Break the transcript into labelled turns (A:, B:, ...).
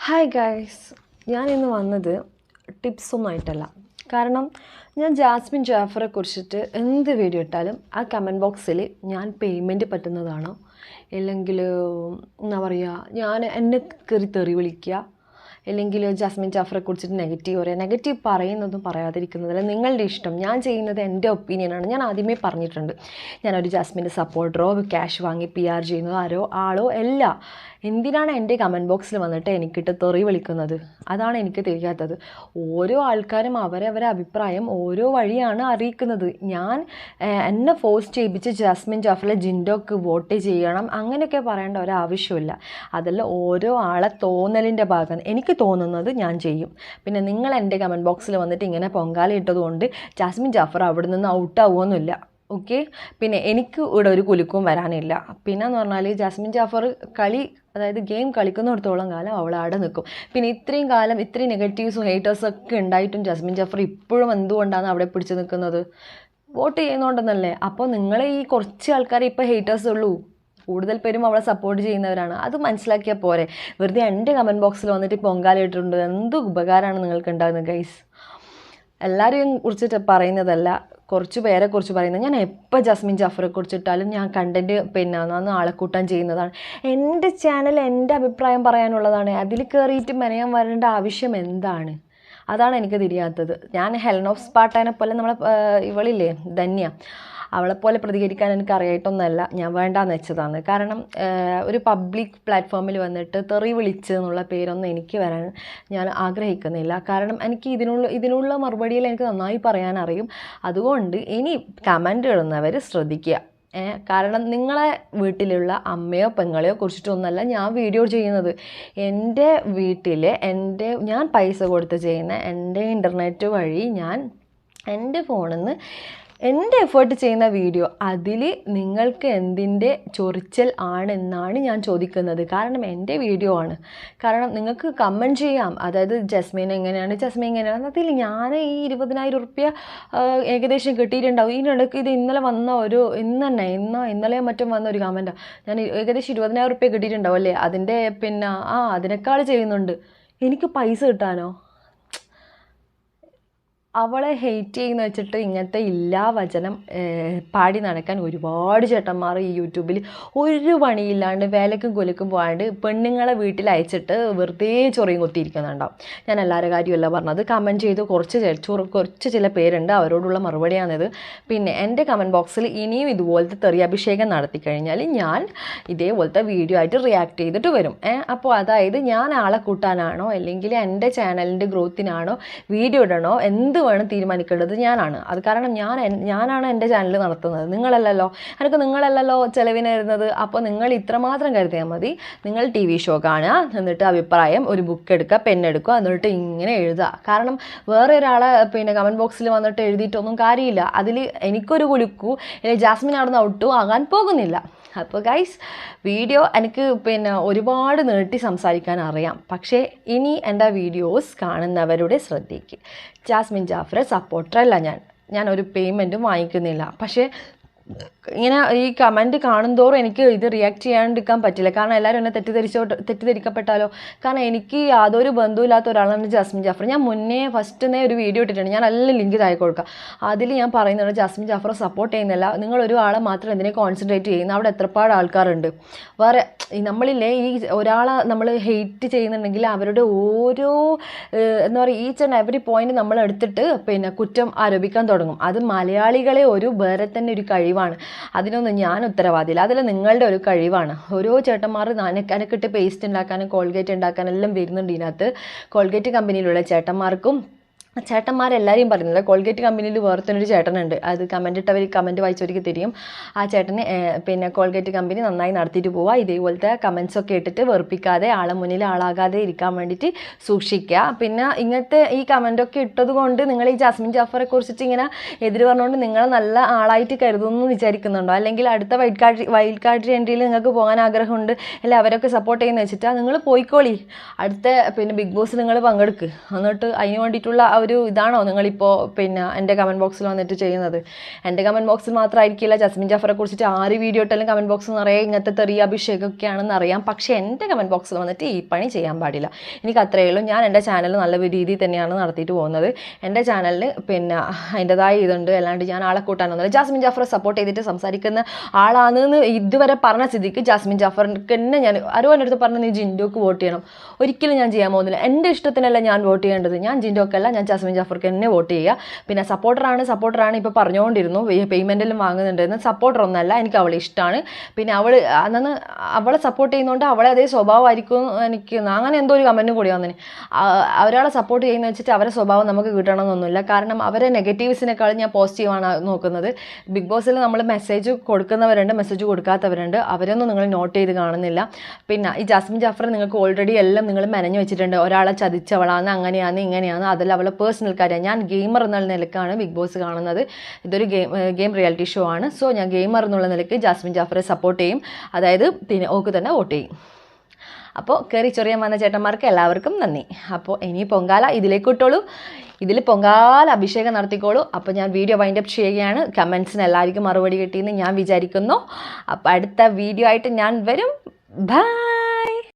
A: Hi guys, ഞാനിന്ന് വന്നത് ടിപ്സൊന്നുമായിട്ടല്ല. കാരണം ഞാൻ ജാസ്മിൻ ജാഫറെ കുറിച്ചിട്ട് എന്ത് വീഡിയോ ഇട്ടാലും ആ കമൻറ്റ് ബോക്സിൽ ഞാൻ പേയ്മെൻറ്റ് പറ്റുന്നതാണോ അല്ലെങ്കിൽ എന്താ പറയുക, ഞാൻ എന്നെ കയറി തെറി വിളിക്കുക, അല്ലെങ്കിൽ ജാസ്മിൻ ജാഫറെ കുറിച്ചിട്ട് നെഗറ്റീവ് പറയുക. നെഗറ്റീവ് പറയുന്നതും പറയാതിരിക്കുന്നതല്ല നിങ്ങളുടെ ഇഷ്ടം. ഞാൻ ചെയ്യുന്നത് എൻ്റെ ഒപ്പീനിയനാണ്. ഞാൻ ആദ്യമേ പറഞ്ഞിട്ടുണ്ട്, ഞാനൊരു ജാസ്മിൻ്റെ സപ്പോർട്ടറോ ക്യാഷ് വാങ്ങി PR ചെയ്യുന്നതോ ആളോ അല്ല. എന്തിനാണ് എൻ്റെ കമൻറ്റ് ബോക്സിൽ വന്നിട്ട് എനിക്കിട്ട് തെറി വിളിക്കുന്നത്? അതാണ് എനിക്ക് തിരിയാത്തത്. ഓരോ ആൾക്കാരും അവരവരെ അഭിപ്രായം ഓരോ വഴിയാണ് അറിയിക്കുന്നത്. ഞാൻ എന്നെ ഫോഴ്സ് ചെയ്യിപ്പിച്ച് ജാസ്മിൻ ജാഫറിലെ ജിൻഡോക്ക് വോട്ട് ചെയ്യണം അങ്ങനെയൊക്കെ പറയേണ്ട ഒരാവശ്യമില്ല. അതെല്ലാം ഓരോ ആളെ തോന്നലിൻ്റെ ഭാഗമാണ്. എനിക്ക് തോന്നുന്നത് ഞാൻ ചെയ്യും. പിന്നെ നിങ്ങൾ എൻ്റെ കമൻറ്റ് ബോക്സിൽ വന്നിട്ട് ഇങ്ങനെ പൊങ്കാലയിട്ടതുകൊണ്ട് ജാസ്മിൻ ജാഫർ അവിടെ നിന്ന് ഔട്ടാവുമൊന്നുമില്ല. ഓക്കെ, പിന്നെ എനിക്ക് ഇവിടെ ഒരു കുലുക്കും വരാനില്ല. പിന്നെയെന്ന് പറഞ്ഞാൽ ജാസ്മിൻ ജാഫർ അതായത് ഗെയിം കളിക്കുന്നിടത്തോളം കാലം അവൾ അവിടെ നിൽക്കും. പിന്നെ ഇത്രയും കാലം ഇത്രയും നെഗറ്റീവ്സും ഹേറ്റേഴ്സൊക്കെ ഉണ്ടായിട്ടും ജാസ്മിൻ ജാഫർ ഇപ്പോഴും എന്തുകൊണ്ടാണ് അവിടെ പിടിച്ച് നിൽക്കുന്നത്? വോട്ട് ചെയ്യുന്നതുകൊണ്ടെന്നല്ലേ? അപ്പോൾ നിങ്ങളെ ഈ കുറച്ച് ആൾക്കാരെ ഇപ്പോൾ ഹേറ്റേഴ്സ് ഉള്ളൂ, കൂടുതൽ പേരും അവളെ സപ്പോർട്ട് ചെയ്യുന്നവരാണ്. അത് മനസ്സിലാക്കിയാൽ പോരെ. വെറുതെ എൻ്റെ കമൻറ്റ് ബോക്സിൽ വന്നിട്ട് പൊങ്കാലയിട്ടുണ്ട് എന്ത് ഉപകാരമാണ് നിങ്ങൾക്ക് ഉണ്ടാകുന്നത് ഗൈസ്? എല്ലാവരെയും കുറിച്ചിട്ട് പറയുന്നതല്ല, കുറച്ച് പേരെ കുറിച്ച് പറയുന്നത്. ഞാൻ എപ്പോൾ ജാസ്മിൻ ജാഫറെ കുറിച്ചിട്ടാലും ഞാൻ കണ്ടൻറ്റ് നന്ന് ആളെ കൂട്ടാൻ ചെയ്യുന്നതാണ്. എൻ്റെ ചാനൽ എൻ്റെ അഭിപ്രായം പറയാനുള്ളതാണ്. അതിൽ കയറിയിട്ട് മെനയാൻ വരേണ്ട ആവശ്യം എന്താണ്? അതാണ് എനിക്ക് തിരിയാത്തത്. ഞാൻ ഹെലൻ ഓഫ് സ്പാർട്ടനെ പോലെ നമ്മളെ ഇവളില്ലേ ധന്യ, അവളെപ്പോലെ പ്രതികരിക്കാൻ എനിക്ക് അറിയായിട്ടൊന്നുമല്ല, ഞാൻ വേണ്ടാന്ന് വെച്ചതാണ്. കാരണം ഒരു പബ്ലിക് പ്ലാറ്റ്ഫോമിൽ വന്നിട്ട് തെറി വിളിച്ച് എന്നുള്ള പേരൊന്നും എനിക്ക് വരാൻ ഞാൻ ആഗ്രഹിക്കുന്നില്ല. കാരണം എനിക്ക് ഇതിനുള്ള മറുപടിയിൽ എനിക്ക് നന്നായി പറയാൻ അറിയും. അതുകൊണ്ട് ഇനി കമൻ്റ് ഇടുന്നവർ ശ്രദ്ധിക്കുക. കാരണം നിങ്ങളെ വീട്ടിലുള്ള അമ്മയോ പെങ്ങളെയോ കുറിച്ചിട്ടൊന്നുമല്ല ഞാൻ വീഡിയോ ചെയ്യുന്നത്. എൻ്റെ വീട്ടിൽ ഞാൻ പൈസ കൊടുത്ത് ചെയ്യുന്ന എൻ്റെ ഇൻ്റർനെറ്റ് വഴി ഞാൻ എൻ്റെ ഫോണിൽ നിന്ന് എൻ്റെ എഫേർട്ട് ചെയ്യുന്ന വീഡിയോ, അതിൽ നിങ്ങൾക്ക് എന്തിൻ്റെ ചൊറിച്ചൽ ആണെന്നാണ് ഞാൻ ചോദിക്കുന്നത്. കാരണം എൻ്റെ വീഡിയോ ആണ്. കാരണം നിങ്ങൾക്ക് കമൻറ്റ് ചെയ്യാം, അതായത് ജസ്മീൻ എങ്ങനെയാണ്. അതിൽ ഞാൻ ഈ 20,000 ഉറുപ്പ്യ ഏകദേശം കിട്ടിയിട്ടുണ്ടാവും. ഇതിനിടയ്ക്ക് ഇത് ഇന്നലെ വന്ന ഇന്നലെയോ മറ്റും വന്ന ഒരു കമൻറ്റാണ്. ഞാൻ ഏകദേശം 20,000 ഉറുപ്പ്യ കിട്ടിയിട്ടുണ്ടാവും അല്ലേ? അതിൻ്റെ അതിനേക്കാൾ ചെയ്യുന്നുണ്ട്. എനിക്ക് പൈസ കിട്ടാനോ? അവളെ ഹെയ്റ്റ് ചെയ്യുന്ന വെച്ചിട്ട് ഇങ്ങനത്തെ ഇല്ലാ വചനം പാടി നടക്കാൻ ഒരുപാട് ചേട്ടന്മാർ ഈ യൂട്യൂബിൽ ഒരു പണിയില്ലാണ്ട് വേലക്കും കൊലക്കും പോകാണ്ട് പെണ്ണുങ്ങളെ വീട്ടിൽ അയച്ചിട്ട് വെറുതെ ചൊറിയും കൊത്തിയിരിക്കുന്നുണ്ടാവും. ഞാൻ എല്ലാവരുടെ കാര്യമല്ല പറഞ്ഞത്. കമൻറ്റ് ചെയ്ത് കുറച്ച് ചില പേരുണ്ട്, അവരോടുള്ള മറുപടിയാണിത്. പിന്നെ എൻ്റെ കമൻറ്റ് ബോക്സിൽ ഇനിയും ഇതുപോലത്തെ തെറിയഭിഷേകം നടത്തി കഴിഞ്ഞാൽ ഞാൻ ഇതേപോലത്തെ വീഡിയോ ആയിട്ട് റിയാക്ട് ചെയ്തിട്ട് വരും. അപ്പോൾ അതായത് ഞാൻ ആളെ കൂട്ടാനാണോ അല്ലെങ്കിൽ എൻ്റെ ചാനലിൻ്റെ ഗ്രോത്തിനാണോ വീഡിയോ ഇടണോ എന്ത് വേണം തീരുമാനിക്കേണ്ടത് ഞാനാണ്. അത് കാരണം ഞാനാണ് എൻ്റെ ചാനൽ നടത്തുന്നത്, നിങ്ങളല്ലല്ലോ ചിലവിന് വരുന്നത്. അപ്പോൾ നിങ്ങൾ ഇത്രമാത്രം കരുതിയാൽ മതി. നിങ്ങൾ TV ഷോ കാണുക, എന്നിട്ട് അഭിപ്രായം ഒരു ബുക്ക് എടുക്കുക, പെണ്ണെടുക്കുക, എന്നിട്ട് ഇങ്ങനെ എഴുതുക. കാരണം വേറെ ഒരാളെ കമൻറ്റ് ബോക്സിൽ വന്നിട്ട് എഴുതിയിട്ടൊന്നും കാര്യമില്ല. അതിൽ എനിക്കൊരു കുലുക്കു അല്ലെങ്കിൽ ജാസ്മിൻ അവിടെ ഔട്ടു ആകാൻ പോകുന്നില്ല. അപ്പോൾ ഗൈസ്, വീഡിയോ എനിക്ക് ഒരുപാട് നീട്ടി സംസാരിക്കാൻ അറിയാം. പക്ഷേ ഇനി എൻ്റെ വീഡിയോസ് കാണുന്നവരുടെ ശ്രദ്ധയ്ക്ക്, ജാസ്മിൻ ജാഫറെ സപ്പോർട്ടറല്ല ഞാൻ ഒരു പേയ്മെൻറ്റും വാങ്ങിക്കുന്നില്ല. പക്ഷേ ഇങ്ങനെ ഈ കമൻറ്റ് കാണുന്തോറും എനിക്ക് ഇത് റിയാക്ട് ചെയ്യാണ്ടിരിക്കാൻ പറ്റില്ല. കാരണം എല്ലാവരും എന്നെ തെറ്റിദ്ധരിക്കപ്പെട്ടാലോ? കാരണം എനിക്ക് യാതൊരു ബന്ധവുമില്ലാത്ത ഒരാളാണ് ജാസ്മിൻ ജാഫർ. ഞാൻ ഫസ്റ്റിനെ ഒരു വീഡിയോ ഇട്ടിട്ടുണ്ട്, ഞാൻ നല്ല ലിങ്ക് താഴെ കൊടുക്കാം. അതിൽ ഞാൻ പറയുന്നത് ജാസ്മിൻ ജാഫറെ സപ്പോർട്ട് ചെയ്യുന്നില്ല, നിങ്ങൾ ഒരു ആളെ മാത്രം എന്തിനെ കോൺസെൻട്രേറ്റ് ചെയ്യുന്നു? അവിടെ എത്രപാട് ആൾക്കാരുണ്ട്. വേറെ നമ്മളില്ലേ ഈ ഒരാളെ നമ്മൾ ഹെയ്റ്റ് ചെയ്യുന്നുണ്ടെങ്കിൽ അവരുടെ ഓരോ എന്താ പറയുക ഈച്ച് ആൻഡ് എവറി പോയിന്റ് നമ്മൾ എടുത്തിട്ട് കുറ്റം ആരോപിക്കാൻ തുടങ്ങും. അത് മലയാളികളെ വേറെ തന്നെ ഒരു കഴിവാണ്. അതിനൊന്നും ഞാൻ ഉത്തരവാദിയില്ല. അതിൽ നിങ്ങളുടെ ഒരു കഴിവാണ്. ഓരോ ചേട്ടന്മാർ അനക്കിട്ട് പേസ്റ്റ് ഉണ്ടാക്കാനും കോൾഗേറ്റ് ഉണ്ടാക്കാനും എല്ലാം വരുന്നുണ്ട്. ഇതിനകത്ത് കോൾഗേറ്റ് കമ്പനിയിലുള്ള ചേട്ടന്മാരെല്ലാവരെയും പറയുന്നില്ല. കോൾഗേറ്റ് കമ്പനിയിൽ വേറൊരു ചേട്ടനുണ്ട്, അത് കമൻറ്റ് വായിച്ചവർക്ക് തിരിയും. ആ ചേട്ടന് കോൾഗേറ്റ് കമ്പനി നന്നായി നടത്തിയിട്ട് പോവുക. ഇതേപോലത്തെ കമൻസൊക്കെ ഇട്ടിട്ട് വെറുപ്പിക്കാതെ ആളെ മുന്നിൽ ആളാകാതെ ഇരിക്കാൻ വേണ്ടിയിട്ട് സൂക്ഷിക്കുക. പിന്നെ ഇങ്ങനത്തെ ഈ കമൻറ്റൊക്കെ ഇട്ടത് കൊണ്ട് നിങ്ങൾ ഈ ജാസ്മിൻ ജാഫറെ കുറിച്ചിട്ട് ഇങ്ങനെ എതിര് പറഞ്ഞുകൊണ്ട് നിങ്ങൾ നല്ല ആളായിട്ട് കരുതുന്നു വിചാരിക്കുന്നുണ്ടോ? അല്ലെങ്കിൽ അടുത്ത വൈൽഡ് കാർഡ് എൻട്രിയിൽ നിങ്ങൾക്ക് പോകാൻ ആഗ്രഹമുണ്ട്, അല്ലെ അവരൊക്കെ സപ്പോർട്ട് ചെയ്യുന്ന വെച്ചിട്ടാണ് നിങ്ങൾ പോയിക്കോളി. അടുത്ത ബിഗ് ബോസ് നിങ്ങൾ പങ്കെടുക്കുക. എന്നിട്ട് അതിന് വേണ്ടിയിട്ടുള്ള ഒരു ഇതാണോ നിങ്ങളിപ്പോൾ പിന്നെ എൻ്റെ കമൻറ്റ് ബോക്സിൽ വന്നിട്ട് ചെയ്യുന്നത്? എൻ്റെ കമൻറ്റ് ബോക്സിൽ മാത്രമായിരിക്കില്ല ജാസ്മിൻ ജാഫറെ കുറിച്ചിട്ട് ആര് വീഡിയോ ഇട്ടാലും കമൻറ്റ് ബോക്സ് നിറയെ ഇങ്ങനത്തെ തെറിയ അഭിഷേകമൊക്കെയാണെന്ന് അറിയാം. പക്ഷേ എൻ്റെ കമൻറ്റ് ബോക്സിൽ വന്നിട്ട് ഈ പണി ചെയ്യാൻ പാടില്ല. എനിക്ക് അത്രയേ ഉള്ളൂ. ഞാൻ എൻ്റെ ചാനൽ നല്ല രീതിയിൽ തന്നെയാണ് നടത്തിയിട്ട് പോകുന്നത്. എൻ്റെ ചാനലിൽ പിന്നെ അതിൻ്റെതായ ഇതുണ്ട്, അല്ലാണ്ട് ഞാൻ ആളെ കൂട്ടാനൊന്നുമില്ല. ജാസ്മിൻ ജാഫറെ സപ്പോർട്ട് ചെയ്തിട്ട് സംസാരിക്കുന്ന ആളാണെന്ന് ഇതുവരെ പറഞ്ഞ സ്ഥിതിക്ക് ജാസ്മിൻ ജാഫറിന് തന്നെ ഞാൻ ആരോൻ്റെ അടുത്ത് പറഞ്ഞ് നീ ജിൻഡോക്ക് വോട്ട് ചെയ്യണം, ഒരിക്കലും ഞാൻ ചെയ്യാൻ പോകുന്നില്ല. എൻ്റെ ഇഷ്ടത്തിനല്ല ഞാൻ വോട്ട് ചെയ്യേണ്ടത്. ഞാൻ ജിൻഡോക്കല്ല, ഞാൻ ജാസ്മിൻ ജാഫർക്ക് തന്നെ വോട്ട് ചെയ്യുക. പിന്നെ സപ്പോർട്ടറാണ് ഇപ്പോൾ പറഞ്ഞുകൊണ്ടിരുന്നു പേയ്മെൻറ്റിലും വാങ്ങുന്നുണ്ടെന്ന്. സപ്പോർട്ടറൊന്നുമല്ല, എനിക്ക് അവളെ ഇഷ്ടമാണ്. പിന്നെ അന്ന് അവളെ സപ്പോർട്ട് ചെയ്യുന്നതുകൊണ്ട് അവളെ അതേ സ്വഭാവമായിരിക്കും എനിക്ക് അങ്ങനെ എന്തോ ഒരു കമൻറ്റും കൂടി വന്നിന്. ഒരാളെ സപ്പോർട്ട് ചെയ്യുന്ന വെച്ചിട്ട് അവരെ സ്വഭാവം നമുക്ക് കിട്ടണമെന്നൊന്നുമില്ല. കാരണം അവരെ നെഗറ്റീവ്സിനേക്കാളും ഞാൻ പോസിറ്റീവാണ് നോക്കുന്നത്. ബിഗ് ബോസിൽ നമ്മൾ മെസ്സേജ് കൊടുക്കുന്നവരുണ്ട്, മെസ്സേജ് കൊടുക്കാത്തവരുണ്ട്. അവരൊന്നും നിങ്ങൾ നോട്ട് ചെയ്ത് കാണുന്നില്ല. പിന്നെ ഈ ജാസ്മിൻ ജാഫർ നിങ്ങൾക്ക് ഓൾറെഡി എല്ലാം നിങ്ങൾ മെനഞ്ഞു വെച്ചിട്ടുണ്ട്. ഒരാളെ ചതിച്ചവളാണ്, അങ്ങനെയാണ് ഇങ്ങനെയാണ്, അതെല്ലാം അവളെ പേഴ്സണൽ കാര്യമാണ്. ഞാൻ ഗെയിമർ എന്നുള്ള നിലക്കാണ് ബിഗ് ബോസ് കാണുന്നത്. ഇതൊരു ഗെയിം റിയാലിറ്റി ഷോ ആണ്. സോ ഞാൻ ഗെയിമർ എന്നുള്ള നിലയ്ക്ക് ജാസ്മിൻ ജാഫറെ സപ്പോർട്ട് ചെയ്യും. അതായത് പിന്നെ ഓക്ക് തന്നെ വോട്ട് ചെയ്യും. അപ്പോൾ കയറി ചൊറിയാൻ വന്ന ചേട്ടന്മാർക്ക് എല്ലാവർക്കും നന്ദി. അപ്പോൾ ഇനി പൊങ്കാല ഇതിലേക്ക് ഇട്ടോളൂ, ഇതിൽ പൊങ്കാല അഭിഷേകം നടത്തിക്കോളൂ. അപ്പോൾ ഞാൻ വീഡിയോ വൈൻഡപ്പ് ചെയ്യുകയാണ്. കമൻസിന് എല്ലാവർക്കും മറുപടി കിട്ടിയെന്ന് ഞാൻ വിചാരിക്കുന്നു. അപ്പോൾ അടുത്ത വീഡിയോ ആയിട്ട് ഞാൻ വരും. ബൈ.